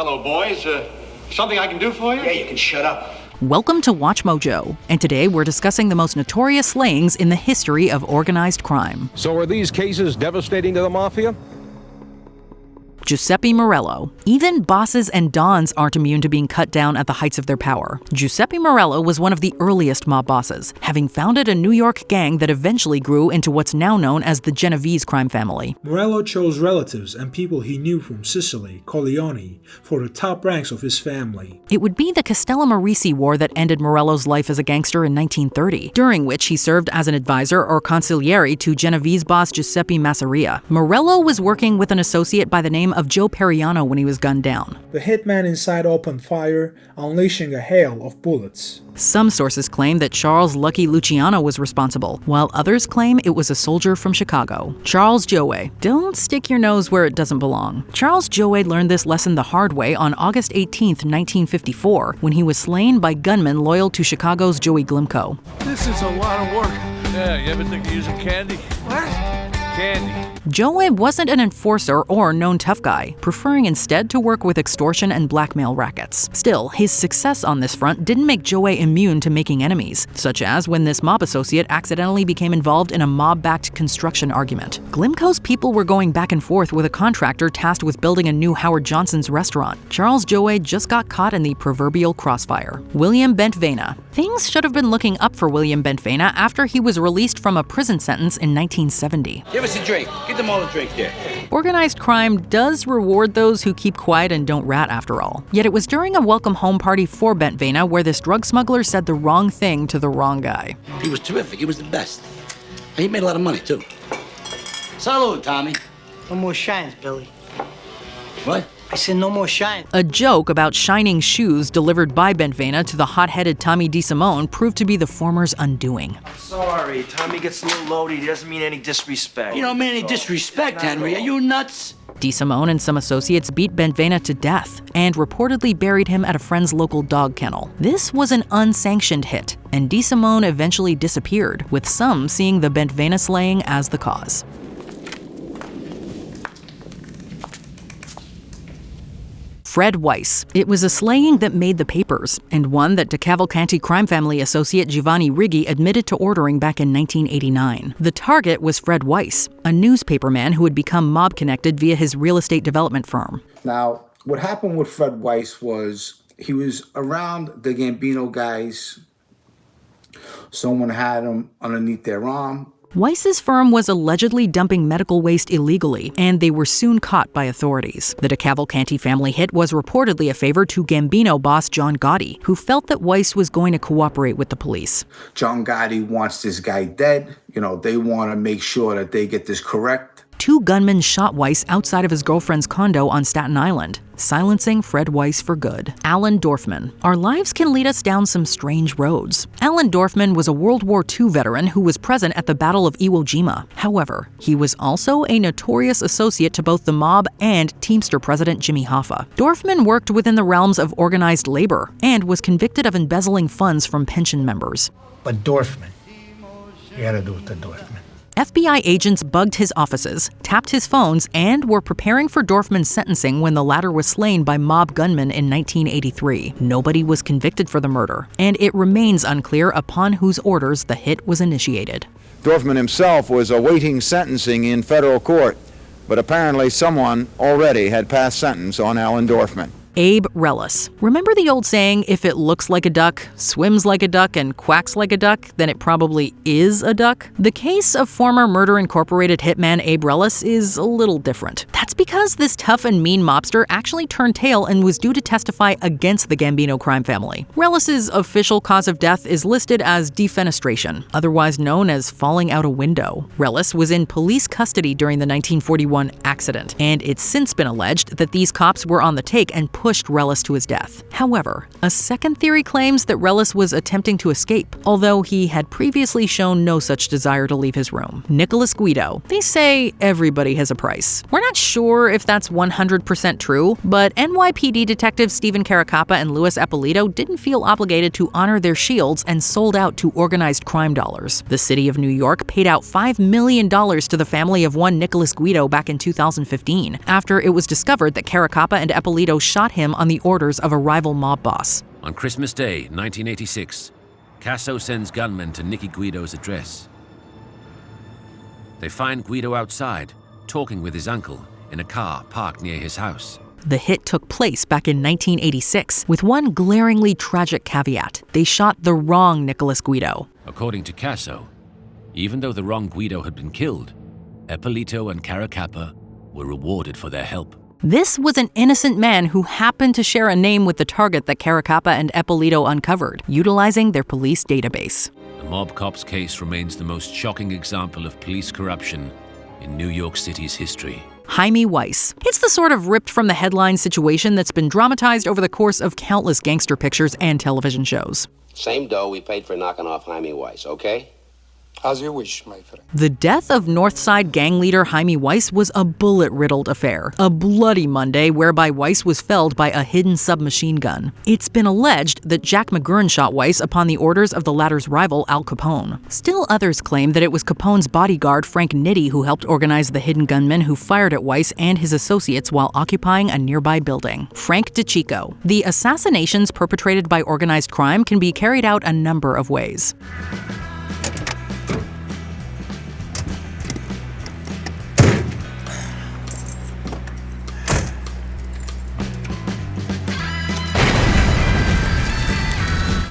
Hello, boys. Something I can do for you? Yeah, you can shut up. Welcome to Watch Mojo, and today we're discussing the most notorious slayings in the history of organized crime. So are these cases devastating to the Mafia? Giuseppe Morello. Even bosses and dons aren't immune to being cut down at the heights of their power. Giuseppe Morello was one of the earliest mob bosses, having founded a New York gang that eventually grew into what's now known as the Genovese crime family. Morello chose relatives and people he knew from Sicily, Corleone, for the top ranks of his family. It would be the Castellano War that ended Morello's life as a gangster in 1930, during which he served as an advisor or consigliere to Genovese boss Giuseppe Masia. Morello was working with an associate by the name of Joe Periano when he was gunned down. The hitman inside opened fire, unleashing a hail of bullets. Some sources claim that Charles Lucky Luciano was responsible, while others claim it was a soldier from Chicago. Charles Joe. Don't stick your nose where it doesn't belong. Charles Joe learned this lesson the hard way on August 18, 1954, when he was slain by gunmen loyal to Chicago's Joey Glimko. This is a lot of work. Yeah, you ever think of using candy? What? Candy. Joe wasn't an enforcer or known tough guy, preferring instead to work with extortion and blackmail rackets. Still, his success on this front didn't make Joe immune to making enemies, such as when this mob associate accidentally became involved in a mob-backed construction argument. Glimko's people were going back and forth with a contractor tasked with building a new Howard Johnson's restaurant. Charles Joe just got caught in the proverbial crossfire. William Bentvena. Things should have been looking up for William Bentvena after he was released from a prison sentence in 1970. Give us a drink. Get them all a drink here. Organized crime does reward those who keep quiet and don't rat after all. Yet it was during a welcome home party for Bentvena where this drug smuggler said the wrong thing to the wrong guy. He was terrific. He was the best. And he made a lot of money, too. Salud, Tommy. No more shines, Billy. What? I said no more shine. A joke about shining shoes delivered by Bentvena to the hot-headed Tommy DeSimone proved to be the former's undoing. Sorry, Tommy gets a little loaded. He doesn't mean any disrespect. You don't mean any disrespect, Henry. Are you nuts? DeSimone and some associates beat Bentvena to death and reportedly buried him at a friend's local dog kennel. This was an unsanctioned hit, and DeSimone eventually disappeared, with some seeing the Bentvena slaying as the cause. Fred Weiss. It was a slaying that made the papers, and one that DeCavalcanti crime family associate Giovanni Riggi admitted to ordering back in 1989. The target was Fred Weiss, a newspaperman who had become mob-connected via his real estate development firm. Now, what happened with Fred Weiss was he was around the Gambino guys. Someone had him underneath their arm. Weiss's firm was allegedly dumping medical waste illegally, and they were soon caught by authorities. The DeCavalcanti family hit was reportedly a favor to Gambino boss John Gotti, who felt that Weiss was going to cooperate with the police. John Gotti wants this guy dead. They want to make sure that they get this correct. 2 gunmen shot Weiss outside of his girlfriend's condo on Staten Island, silencing Fred Weiss for good. Alan Dorfman. Our lives can lead us down some strange roads. Alan Dorfman was a World War II veteran who was present at the Battle of Iwo Jima. However, he was also a notorious associate to both the mob and Teamster president Jimmy Hoffa. Dorfman worked within the realms of organized labor and was convicted of embezzling funds from pension members. But Dorfman, you gotta do with the Dorfman. FBI agents bugged his offices, tapped his phones, and were preparing for Dorfman's sentencing when the latter was slain by mob gunmen in 1983. Nobody was convicted for the murder, and it remains unclear upon whose orders the hit was initiated. Dorfman himself was awaiting sentencing in federal court, but apparently someone already had passed sentence on Alan Dorfman. Abe Reis. Remember the old saying, if it looks like a duck, swims like a duck, and quacks like a duck, then it probably is a duck? The case of former Murder Incorporated hitman Abe Reis is a little different. That's because this tough and mean mobster actually turned tail and was due to testify against the Gambino crime family. Reis's official cause of death is listed as defenestration, otherwise known as falling out a window. Reis was in police custody during the 1941 accident, and it's since been alleged that these cops were on the take and pushed Reis to his death. However, a second theory claims that Reis was attempting to escape, although he had previously shown no such desire to leave his room. Nicholas Guido. They say everybody has a price. We're not sure sure if that's 100% true, but NYPD detectives Stephen Caracappa and Louis Eppolito didn't feel obligated to honor their shields and sold out to organized crime dollars. The city of New York paid out $5 million to the family of one Nicholas Guido back in 2015, after it was discovered that Caracappa and Eppolito shot him on the orders of a rival mob boss. On Christmas Day, 1986, Casso sends gunmen to Nicky Guido's address. They find Guido outside, talking with his uncle in a car parked near his house. The hit took place back in 1986, with one glaringly tragic caveat. They shot the wrong Nicholas Guido. According to Casso, even though the wrong Guido had been killed, Eppolito and Caracappa were rewarded for their help. This was an innocent man who happened to share a name with the target that Caracappa and Eppolito uncovered, utilizing their police database. The mob cop's case remains the most shocking example of police corruption in New York City's history. Haime Weiss. It's the sort of ripped from the headlines situation that's been dramatized over the course of countless gangster pictures and television shows. Same dough we paid for knocking off Haime Weiss, okay? As you wish, my friend. The death of Northside gang leader Haime Weiss was a bullet-riddled affair, a bloody Monday whereby Weiss was felled by a hidden submachine gun. It's been alleged that Jack McGurn shot Weiss upon the orders of the latter's rival, Al Capone. Still others claim that it was Capone's bodyguard, Frank Nitti, who helped organize the hidden gunman who fired at Weiss and his associates while occupying a nearby building. Frank DeCicco. The assassinations perpetrated by organized crime can be carried out a number of ways.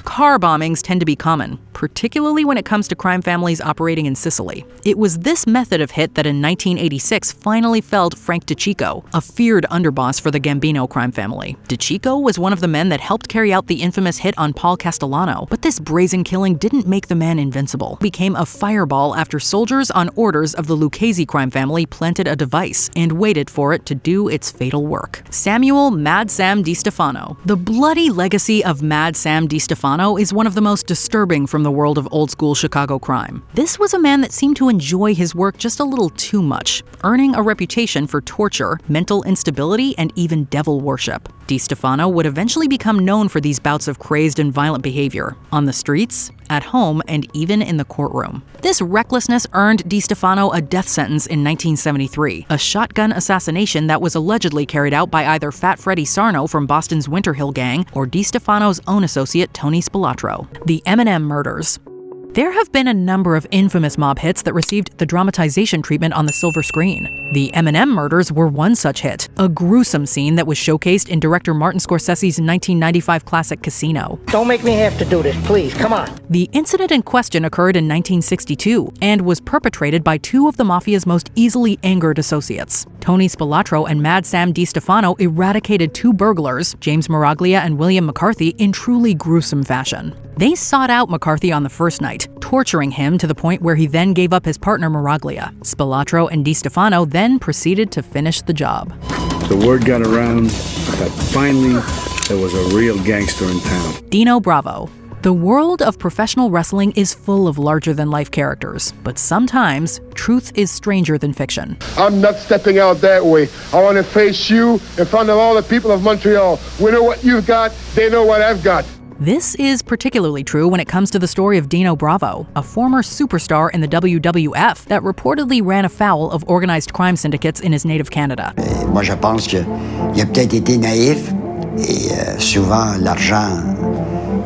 Car bombings tend to be common, particularly when it comes to crime families operating in Sicily. It was this method of hit that in 1986 finally felled Frank DeCicco, a feared underboss for the Gambino crime family. DeCicco was one of the men that helped carry out the infamous hit on Paul Castellano, but this brazen killing didn't make the man invincible. It became a fireball after soldiers on orders of the Lucchese crime family planted a device and waited for it to do its fatal work. Samuel Mad Sam Di Stefano. The bloody legacy of Mad Sam Di Stefano is one of the most disturbing from the world of old-school Chicago crime. This was a man that seemed to enjoy his work just a little too much, earning a reputation for torture, mental instability, and even devil worship. Di Stefano would eventually become known for these bouts of crazed and violent behavior, on the streets, at home, and even in the courtroom. This recklessness earned Di Stefano a death sentence in 1973, a shotgun assassination that was allegedly carried out by either Fat Freddie Sarno from Boston's Winter Hill Gang or Di Stefano's own associate Tony Spalatro. The M&M murders. There have been a number of infamous mob hits that received the dramatization treatment on the silver screen. The M&M murders were one such hit, a gruesome scene that was showcased in director Martin Scorsese's 1995 classic Casino. Don't make me have to do this, please, come on. The incident in question occurred in 1962 and was perpetrated by two of the Mafia's most easily angered associates. Tony Spalatro and Mad Sam Di Stefano eradicated two burglars, James Miraglia and William McCarthy, in truly gruesome fashion. They sought out McCarthy on the first night, torturing him to the point where he then gave up his partner Miraglia. Spalatro and Di Stefano then proceeded to finish the job. The word got around that finally there was a real gangster in town. Dino Bravo. The world of professional wrestling is full of larger-than-life characters, but sometimes truth is stranger than fiction. I'm not stepping out that way. I want to face you in front of all the people of Montreal. We know what you've got, they know what I've got. This is particularly true when it comes to the story of Dino Bravo, a former superstar in the WWF that reportedly ran afoul of organized crime syndicates in his native Canada. Moi, je pense qu'il a peut-être été naïf et souvent l'argent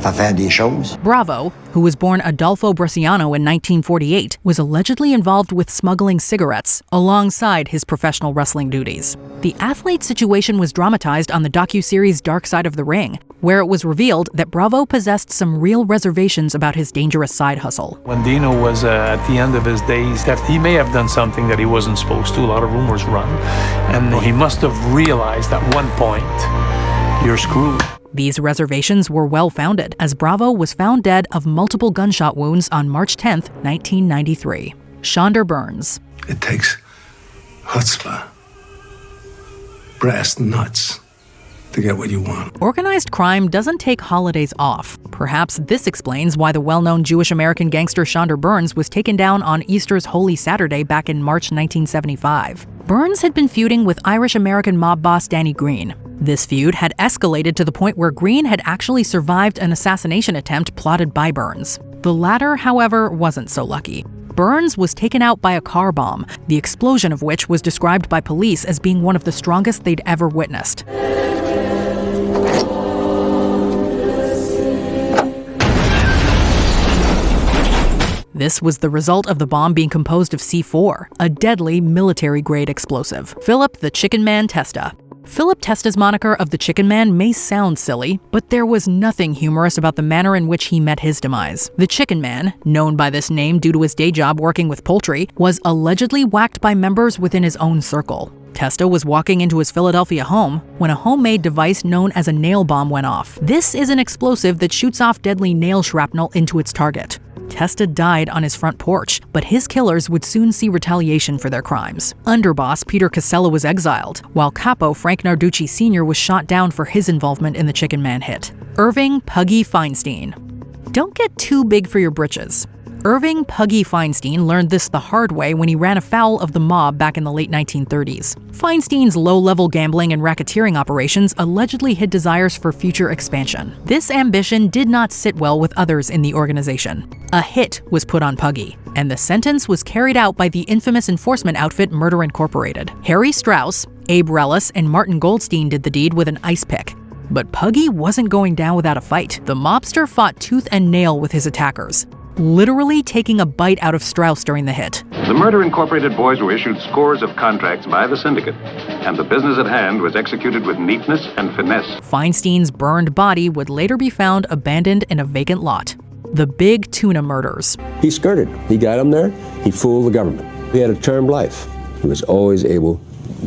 fait faire des choses. Bravo, who was born Adolfo Bresciano in 1948, was allegedly involved with smuggling cigarettes alongside his professional wrestling duties. The athlete situation was dramatized on the docuseries Dark Side of the Ring, where it was revealed that Bravo possessed some real reservations about his dangerous side hustle. When Dino was at the end of his days, that he may have done something that he wasn't supposed to. A lot of rumors run. And he must have realized at one point, you're screwed. These reservations were well-founded, as Bravo was found dead of multiple gunshot wounds on March 10, 1993. Shander Burns. It takes chutzpah, brass nuts, to get what you want. Organized crime doesn't take holidays off. Perhaps this explains why the well-known Jewish-American gangster Shander Burns was taken down on Easter's Holy Saturday back in March 1975. Burns had been feuding with Irish-American mob boss Danny Green. This feud had escalated to the point where Green had actually survived an assassination attempt plotted by Burns. The latter, however, wasn't so lucky. Burns was taken out by a car bomb, the explosion of which was described by police as being one of the strongest they'd ever witnessed. This was the result of the bomb being composed of C4, a deadly military-grade explosive. Philip the Chicken Man Testa. Philip Testa's moniker of the Chicken Man may sound silly, but there was nothing humorous about the manner in which he met his demise. The Chicken Man, known by this name due to his day job working with poultry, was allegedly whacked by members within his own circle. Testa was walking into his Philadelphia home when a homemade device known as a nail bomb went off. This is an explosive that shoots off deadly nail shrapnel into its target. Testa died on his front porch, but his killers would soon see retaliation for their crimes. Underboss Peter Casella was exiled, while Capo Frank Narducci Sr. was shot down for his involvement in the Chicken Man hit. Irving Puggy Feinstein. Don't get too big for your britches. Irving Puggy Feinstein learned this the hard way when he ran afoul of the mob back in the late 1930s. Feinstein's low-level gambling and racketeering operations allegedly hid desires for future expansion. This ambition did not sit well with others in the organization. A hit was put on Puggy, and the sentence was carried out by the infamous enforcement outfit Murder Incorporated. Harry Strauss, Abe Reis, and Martin Goldstein did the deed with an ice pick. But Puggy wasn't going down without a fight. The mobster fought tooth and nail with his attackers, literally taking a bite out of Strauss during the hit. The Murder Incorporated boys were issued scores of contracts by the syndicate, and the business at hand was executed with neatness and finesse. Feinstein's burned body would later be found abandoned in a vacant lot. The Big Tuna murders. He skirted. He got him there. He fooled the government. He had a charmed life. He was always able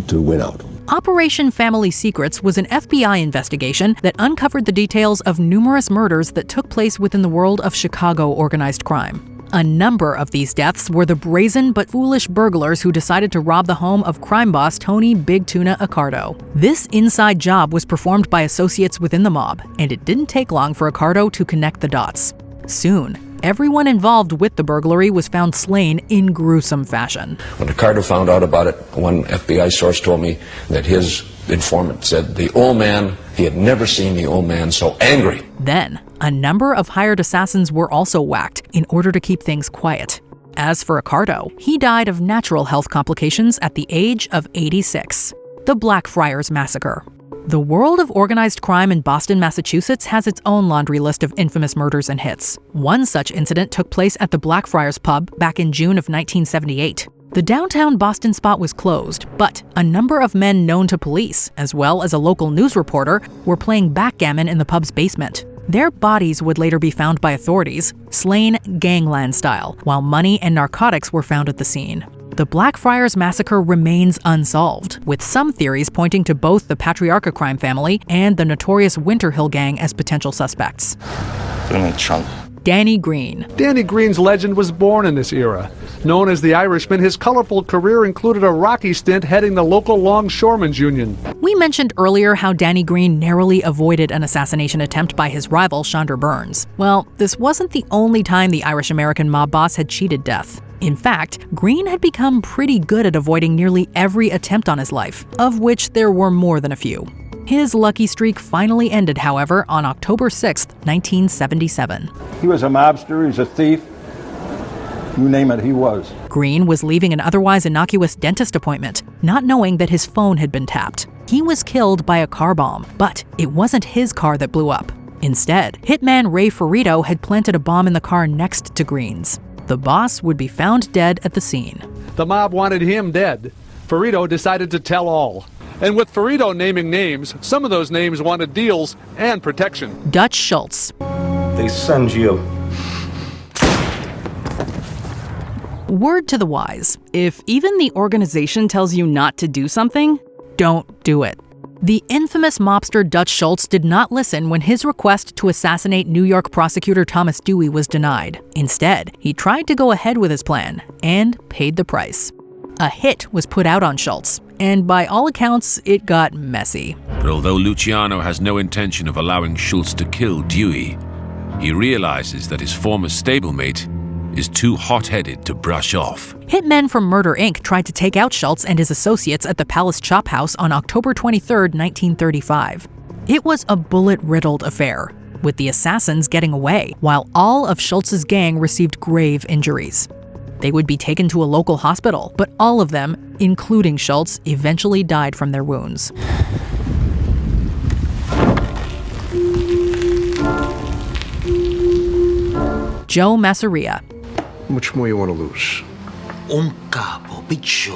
to win out. Operation Family Secrets was an FBI investigation that uncovered the details of numerous murders that took place within the world of Chicago organized crime. A number of these deaths were the brazen but foolish burglars who decided to rob the home of crime boss Tony Big Tuna Accardo. This inside job was performed by associates within the mob, and it didn't take long for Accardo to connect the dots. Soon, everyone involved with the burglary was found slain in gruesome fashion. When Accardo found out about it, one FBI source told me that his informant said the old man, he had never seen the old man so angry. Then, a number of hired assassins were also whacked in order to keep things quiet. As for Accardo, he died of natural health complications at the age of 86. The Blackfriars Massacre. The world of organized crime in Boston, Massachusetts has its own laundry list of infamous murders and hits. One such incident took place at the Blackfriars pub back in June of 1978. The downtown Boston spot was closed, but a number of men known to police, as well as a local news reporter, were playing backgammon in the pub's basement. Their bodies would later be found by authorities, slain gangland style, while money and narcotics were found at the scene. The Blackfriars Massacre remains unsolved, with some theories pointing to both the Patriarcha crime family and the notorious Winter Hill gang as potential suspects. Put him in the trunk. Danny Green. Danny Green's legend was born in this era. Known as the Irishman, his colorful career included a rocky stint heading the local longshoremen's union. We mentioned earlier how Danny Green narrowly avoided an assassination attempt by his rival, Shander Burns. Well, this wasn't the only time the Irish-American mob boss had cheated death. In fact, Green had become pretty good at avoiding nearly every attempt on his life, of which there were more than a few. His lucky streak finally ended, however, on October 6, 1977. He was a mobster, he's a thief. You name it, he was. Green was leaving an otherwise innocuous dentist appointment, not knowing that his phone had been tapped. He was killed by a car bomb, but it wasn't his car that blew up. Instead, hitman Ray Ferrito had planted a bomb in the car next to Green's. The boss would be found dead at the scene. The mob wanted him dead. Ferrito decided to tell all. And with Ferrito naming names, some of those names wanted deals and protection. Dutch Schultz. They send you. Word to the wise, if even the organization tells you not to do something, don't do it. The infamous mobster Dutch Schultz did not listen when his request to assassinate New York prosecutor Thomas Dewey was denied. Instead, he tried to go ahead with his plan and paid the price. A hit was put out on Schultz, and by all accounts, it got messy. But although Luciano has no intention of allowing Schultz to kill Dewey, he realizes that his former stablemate is too hot-headed to brush off. Hitmen from Murder, Inc. tried to take out Schultz and his associates at the Palace Chop House on October 23, 1935. It was a bullet-riddled affair, with the assassins getting away, while all of Schultz's gang received grave injuries. They would be taken to a local hospital, but all of them, including Schultz, eventually died from their wounds. Joe Masaria. How much more you want to lose? Un capo, piccio.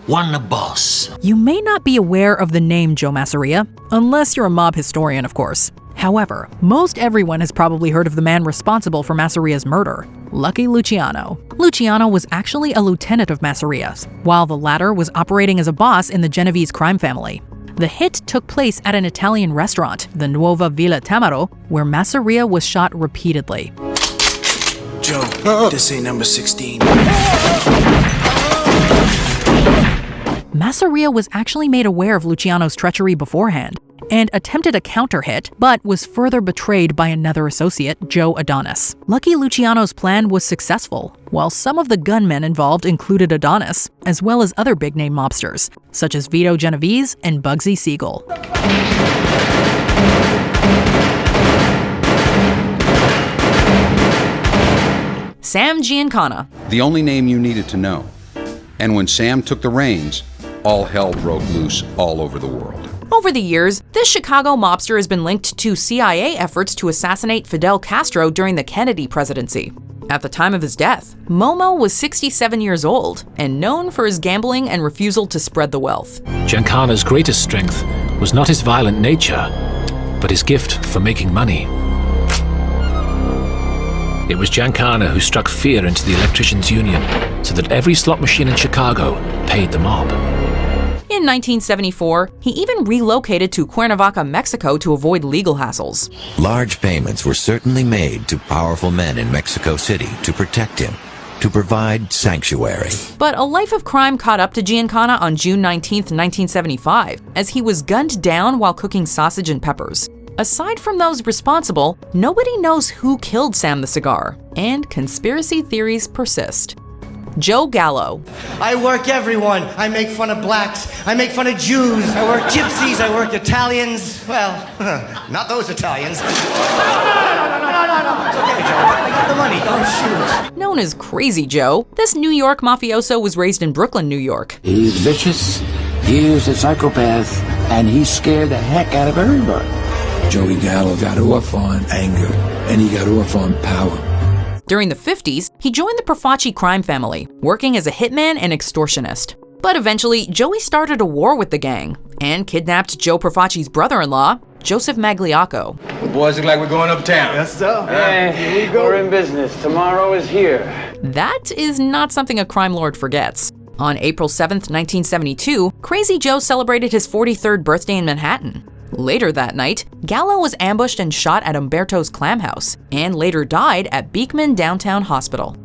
One boss. You may not be aware of the name Joe Masaria, unless you're a mob historian, of course. However, most everyone has probably heard of the man responsible for Masaria's murder, Lucky Luciano. Luciano was actually a lieutenant of Masaria's, while the latter was operating as a boss in the Genovese crime family. The hit took place at an Italian restaurant, the Nuova Villa Tamaro, where Masaria was shot repeatedly. Joe, this ain't number 16. Masaria was actually made aware of Luciano's treachery beforehand and attempted a counter-hit, but was further betrayed by another associate, Joe Adonis. Lucky Luciano's plan was successful, while some of the gunmen involved included Adonis, as well as other big-name mobsters, such as Vito Genovese and Bugsy Siegel. Sam Giancana. The only name you needed to know. And when Sam took the reins, all hell broke loose all over the world. Over the years, this Chicago mobster has been linked to CIA efforts to assassinate Fidel Castro during the Kennedy presidency. At the time of his death, Momo was 67 years old and known for his gambling and refusal to spread the wealth. Giancana's greatest strength was not his violent nature, but his gift for making money. It was Giancana who struck fear into the electricians' union so that every slot machine in Chicago paid the mob. In 1974, he even relocated to Cuernavaca, Mexico to avoid legal hassles. Large payments were certainly made to powerful men in Mexico City to protect him, to provide sanctuary. But a life of crime caught up to Giancana on June 19, 1975, as he was gunned down while cooking sausage and peppers. Aside from those responsible, nobody knows who killed Sam the Cigar, and conspiracy theories persist. Joe Gallow. I work everyone. I make fun of blacks. I make fun of Jews. I work gypsies. I work Italians. Well, not those Italians. No. It's okay, Joe. I got the money. Don't shoot. Known as Crazy Joe, this New York mafioso was raised in Brooklyn, New York. He's vicious, he's a psychopath, and he scared the heck out of everybody. Joey Gallo got off on anger, and he got off on power. During the 50s, he joined the Profaci crime family, working as a hitman and extortionist. But eventually, Joey started a war with the gang and kidnapped Joe Profaci's brother-in-law, Joseph Magliacco. The boys look like we're going uptown. Yes, sir. Hey, here we go. We're in business. Tomorrow is here. That is not something a crime lord forgets. On April 7th, 1972, Crazy Joe celebrated his 43rd birthday in Manhattan. Later that night, Gallo was ambushed and shot at Umberto's Clam House, and later died at Beekman Downtown Hospital.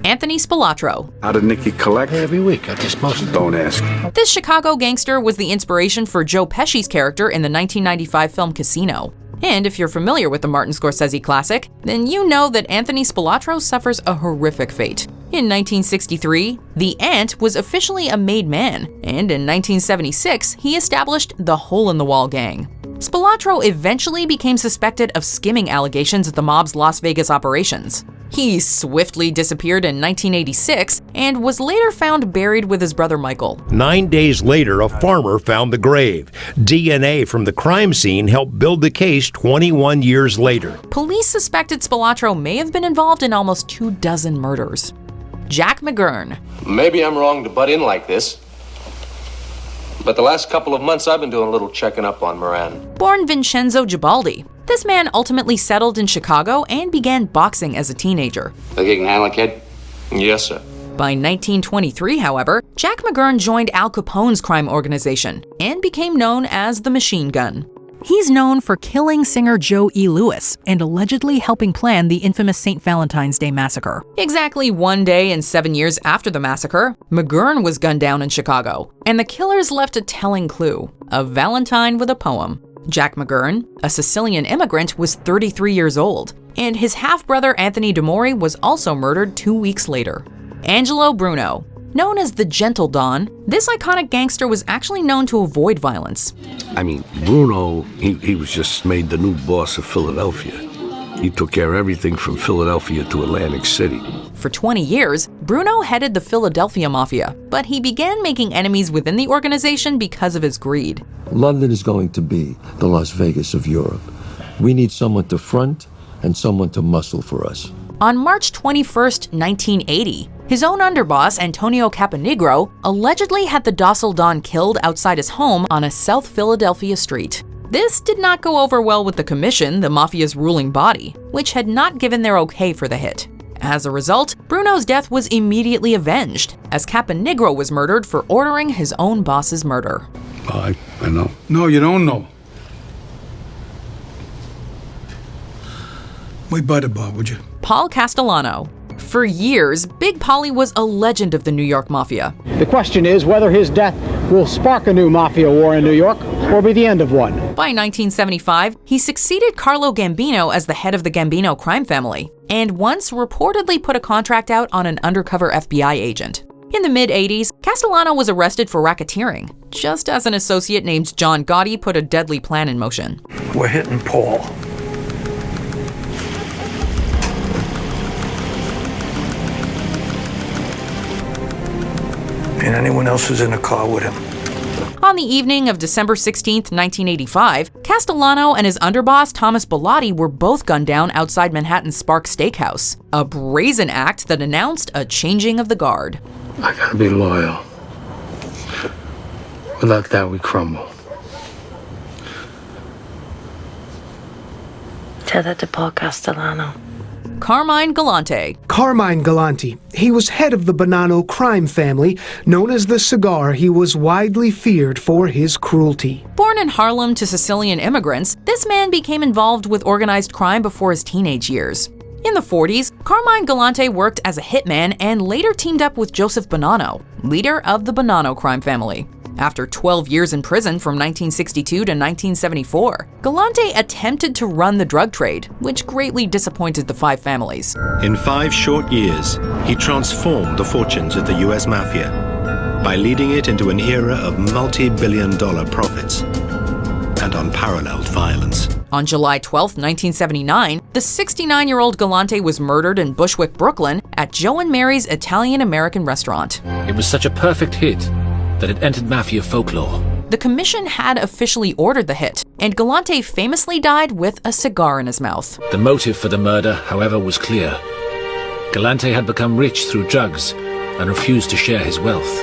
Anthony Spalatro. How did Nicky collect? Every week, I dispose of. Don't ask. This Chicago gangster was the inspiration for Joe Pesci's character in the 1995 film Casino. And if you're familiar with the Martin Scorsese classic, then you know that Anthony Spalatro suffers a horrific fate. In 1963, the Ant was officially a made man, and in 1976, he established the Hole in the Wall gang. Spalatro eventually became suspected of skimming allegations at the mob's Las Vegas operations. He swiftly disappeared in 1986 and was later found buried with his brother Michael. 9 days later, a farmer found the grave. DNA from the crime scene helped build the case 21 years later. Police suspected Spalatro may have been involved in almost 24 murders. Jack McGurn. Maybe I'm wrong to butt in like this, but the last couple of months I've been doing a little checking up on Moran. Born Vincenzo Gibaldi, this man ultimately settled in Chicago and began boxing as a teenager. Think you can handle a kid? Yes, sir. By 1923, however, Jack McGurn joined Al Capone's crime organization and became known as the Machine Gun. He's known for killing singer Joe E. Lewis and allegedly helping plan the infamous St. Valentine's Day Massacre. Exactly 1 day and 7 years after the massacre, McGurn was gunned down in Chicago, and the killers left a telling clue: a Valentine with a poem. Jack McGurn, a Sicilian immigrant, was 33 years old, and his half-brother Anthony DeMori was also murdered 2 weeks later. Angelo Bruno, known as the Gentle Don, this iconic gangster was actually known to avoid violence. I mean, Bruno, he was just made the new boss of Philadelphia. He took care of everything from Philadelphia to Atlantic City. For 20 years, Bruno headed the Philadelphia Mafia, but he began making enemies within the organization because of his greed. London is going to be the Las Vegas of Europe. We need someone to front and someone to muscle for us. On March 21st, 1980, his own underboss, Antonio Caponigro, allegedly had the docile Don killed outside his home on a South Philadelphia street. This did not go over well with the Commission, the Mafia's ruling body, which had not given their okay for the hit. As a result, Bruno's death was immediately avenged, as Caponigro was murdered for ordering his own boss's murder. I know. No, you don't know. My butter bar, would you? Paul Castellano. For years, Big Paulie was a legend of the New York Mafia. The question is whether his death will spark a new mafia war in New York or be the end of one. By 1975, he succeeded Carlo Gambino as the head of the Gambino crime family, and once reportedly put a contract out on an undercover FBI agent. In the mid-80s, Castellano was arrested for racketeering, just as an associate named John Gotti put a deadly plan in motion. We're hitting Paul. And anyone else who's in the car with him. On the evening of December 16, 1985, Castellano and his underboss Thomas Bellotti were both gunned down outside Manhattan's Spark Steakhouse, a brazen act that announced a changing of the guard. I gotta be loyal. Without that, we crumble. Tell that to Paul Castellano. Carmine Galante. Carmine Galante. He was head of the Bonanno crime family. Known as the Cigar, he was widely feared for his cruelty. Born in Harlem to Sicilian immigrants, this man became involved with organized crime before his teenage years. In the 40s, Carmine Galante worked as a hitman and later teamed up with Joseph Bonanno, leader of the Bonanno crime family. After 12 years in prison from 1962 to 1974, Galante attempted to run the drug trade, which greatly disappointed the five families. In 5 short years, he transformed the fortunes of the US Mafia by leading it into an era of multi-billion-dollar profits and unparalleled violence. On July 12, 1979, the 69-year-old Galante was murdered in Bushwick, Brooklyn, at Joe and Mary's Italian-American restaurant. It was such a perfect hit that it entered Mafia folklore. The commission had officially ordered the hit, and Galante famously died with a cigar in his mouth. The motive for the murder, however, was clear. Galante had become rich through drugs and refused to share his wealth.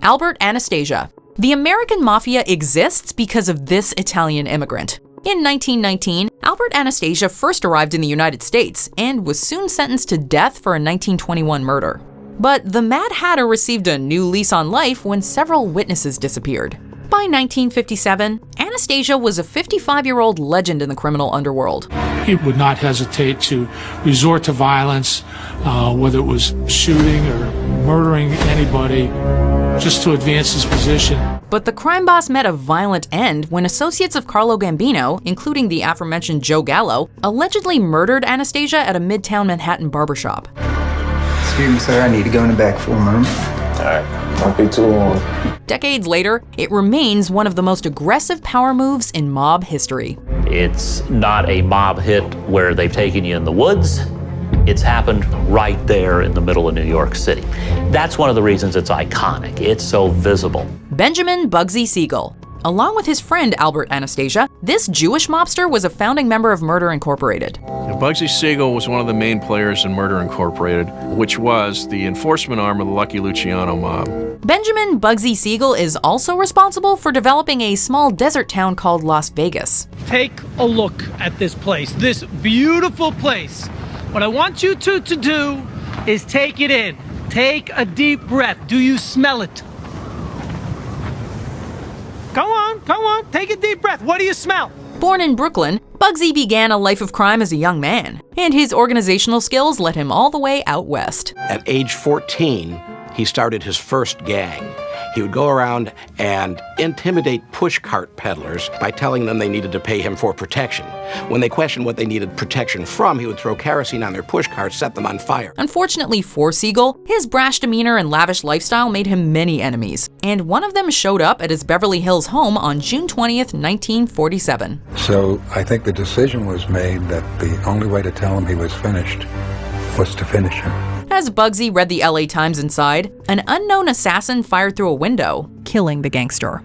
Albert Anastasia. The American Mafia exists because of this Italian immigrant. In 1919, Albert Anastasia first arrived in the United States and was soon sentenced to death for a 1921 murder. But the Mad Hatter received a new lease on life when several witnesses disappeared. By 1957, Anastasia was a 55-year-old legend in the criminal underworld. He would not hesitate to resort to violence, whether it was shooting or murdering anybody, just to advance his position. But the crime boss met a violent end when associates of Carlo Gambino, including the aforementioned Joe Gallow, allegedly murdered Anastasia at a Midtown Manhattan barbershop. Excuse me, sir, I need to go in the back for a moment. All right, don't be too long. Decades later, it remains one of the most aggressive power moves in mob history. It's not a mob hit where they've taken you in the woods. It's happened right there in the middle of New York City. That's one of the reasons it's iconic. It's so visible. Benjamin Bugsy Siegel. Along with his friend Albert Anastasia, this Jewish mobster was a founding member of Murder Incorporated. Bugsy Siegel was one of the main players in Murder Incorporated, which was the enforcement arm of the Lucky Luciano mob. Benjamin Bugsy Siegel is also responsible for developing a small desert town called Las Vegas. Take a look at this place, this beautiful place. What I want you to do is take it in. Take a deep breath. Do you smell it? Go on, take a deep breath. What do you smell? Born in Brooklyn, Bugsy began a life of crime as a young man, and his organizational skills led him all the way out west. At age 14, he started his first gang. He would go around and intimidate pushcart peddlers by telling them they needed to pay him for protection. When they questioned what they needed protection from, he would throw kerosene on their pushcarts, set them on fire. Unfortunately for Siegel, his brash demeanor and lavish lifestyle made him many enemies, and one of them showed up at his Beverly Hills home on June 20th, 1947. So I think the decision was made that the only way to tell him he was finished was to finish him. As Bugsy read the LA Times inside, an unknown assassin fired through a window, killing the gangster.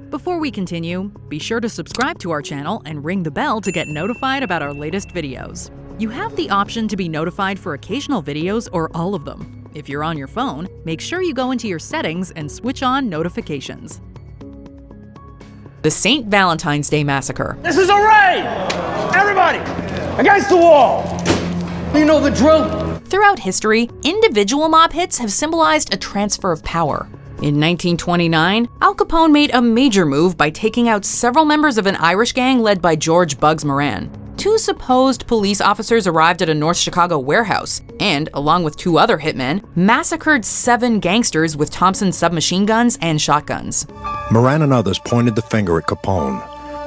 Before we continue, be sure to subscribe to our channel and ring the bell to get notified about our latest videos. You have the option to be notified for occasional videos or all of them. If you're on your phone, make sure you go into your settings and switch on notifications. The St. Valentine's Day Massacre. This is a raid! Everybody, against the wall! You know the drill. Throughout history, individual mob hits have symbolized a transfer of power. In 1929, Al Capone made a major move by taking out several members of an Irish gang led by George Bugs Moran. Two supposed police officers arrived at a North Chicago warehouse and, along with two other hitmen, massacred 7 gangsters with Thompson submachine guns and shotguns. Moran and others pointed the finger at Capone,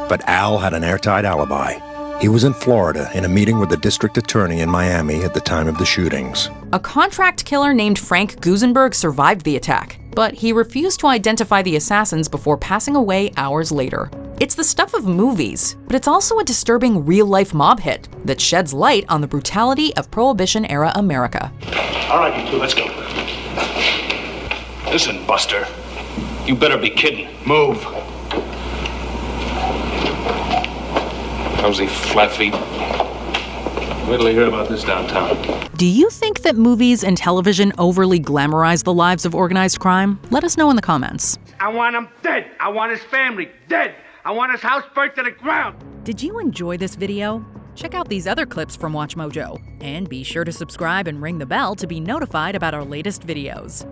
but Al had an airtight alibi. He was in Florida in a meeting with the district attorney in Miami at the time of the shootings. A contract killer named Frank Gusenberg survived the attack, but he refused to identify the assassins before passing away hours later. It's the stuff of movies, but it's also a disturbing real-life mob hit that sheds light on the brutality of Prohibition-era America. All right, you two, let's go. Listen, Buster, you better be kidding. Move. Howsy flat feet. Wait till you hear about this downtown. Do you think that movies and television overly glamorize the lives of organized crime? Let us know in the comments. I want him dead. I want his family dead. I want his house burnt to the ground. Did you enjoy this video? Check out these other clips from WatchMojo, and be sure to subscribe and ring the bell to be notified about our latest videos.